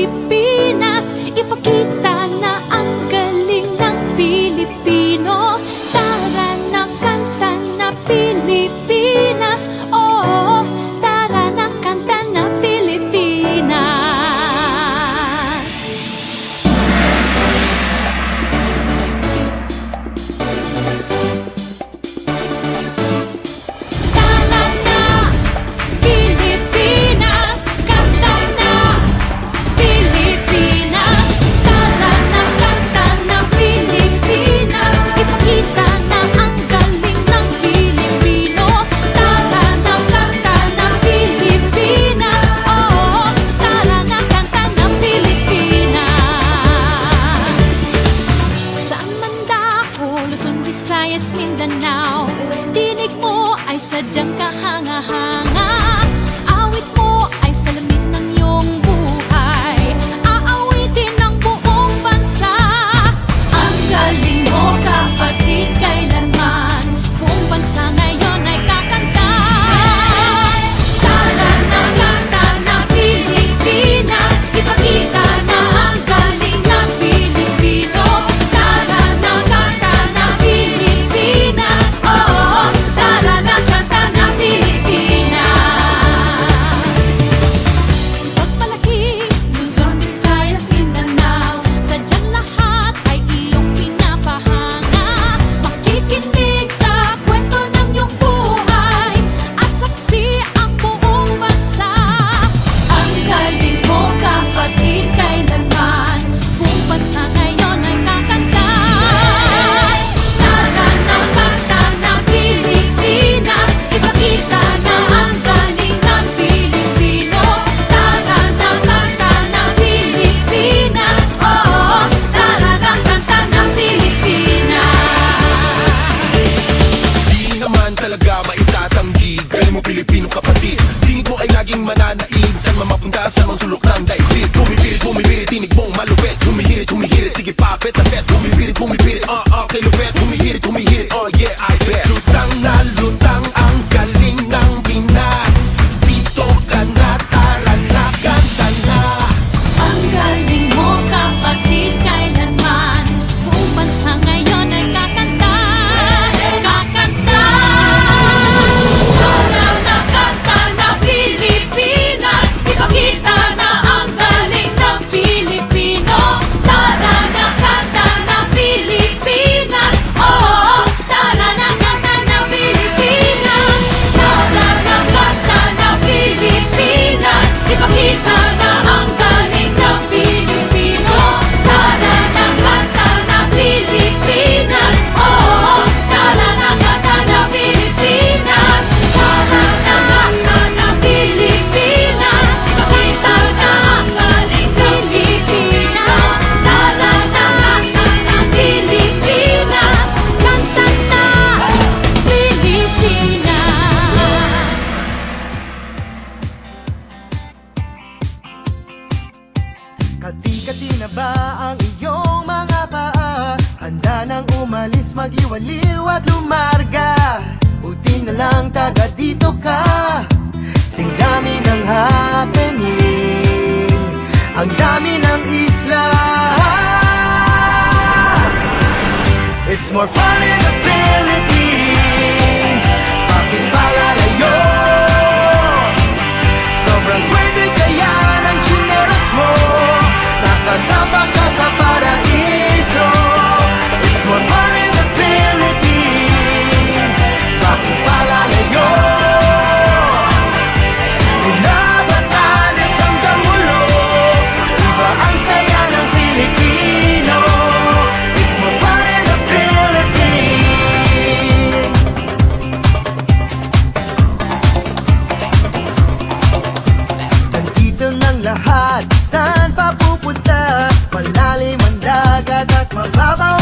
Pilipinas. Ipakita na ang galing ng Pilipino. Tara na, kanta na Pilipinas. Oo, tara na, kanta na Pilipinas. Tara na, Pilipinas. Kanta na Pilipinas. Tara na, kanta na Pilipinas. Ipakita na ang galing ng Pilipino. Tara na, kanta na Pilipinas. Oo, tara na, kanta na Pilipinas. Saan man dako, Luzon, Visayas, Mindanao, tinig mo ay sadyang kahanga-hanga. Awit mo ay salamin ng iyong buhay. Aawitin ng buong bansa. Ang galing mo, kapatid, kailanman buong bansa ngayon ay kakanta. Tara na, kanta na Pilipinas. Ipakita na ang galing ng Pilipino. Tara na, kanta na Pilipinas. Oo, tara na, kanta na Pilipinas. Pagmalaki, Luzon, Visayas, Mindanao, sadyang lahat ay iyong pinapahanga. Makikinig sa kwento ng iyong buhay at saksi ang buong bansa. Ang galing mo, kapatid, kailanman buong bansa ngayon ay kakanta. Tara na, kanta na Pilipinas. Ipakita na ang galing ng Pilipino. Tara na, kanta na Pilipinas. Oo, tara na, kanta na Pilipinas. Di naman talaga maitatanggi. Galing mo Pilipino kapatid. Tinig mo ay laging mananaig. Saan man mapunta sa mga sulok ng daigdig. Bumibirit, tinig mong malupit. Humihirit, sige papet na pet. Bumibirit, kay lupet. Humihirit, oh yeah, I bet. Lutang na lutang ang galing ng Pinas. Dito ka na, tara na, kanta na. Ang galing mo, kapatid, kailanman buong bansa ngayon ay kakanta. Kakanta. Tara na, kanta na Pilipinas. Ipakita na ang galing ng Pilipino. Tara na, kanta na Pilipinas. Oo, tara na, kanta na Pilipinas. Tara na, kanta na Pilipinas. Ipakita na ang galing ng Pilipino. Tara na, kanta na Pilipinas. Oo, tara na, kanta na Pilipinas. Tara na, kanta na Pilipinas. Ipakita na ang galing ng Pilipinas. Tara na, kanta na Pilipinas. Kanta na Pilipinas. Kati-kati na ba ang iyong mga paa? Handa nang umalis, magliwaliw at lumarga. Buti na lang taga dito ka. Singdami ng happening, ang dami ng isla. It's more fun in the Philippines. Bakit palalayo? Sobrang swerte kaya ng tsinelas mo. Nakatapak ka sa paraiso. It's more fun in the Philippines. Bakit palalayo? Mula Batanes hanggang Mulog, iba ang saya ng Pilipino. It's more fun in the Philippines. Nandito ng lahat, saan pa pupunta? Malalim ang dagat at mababaw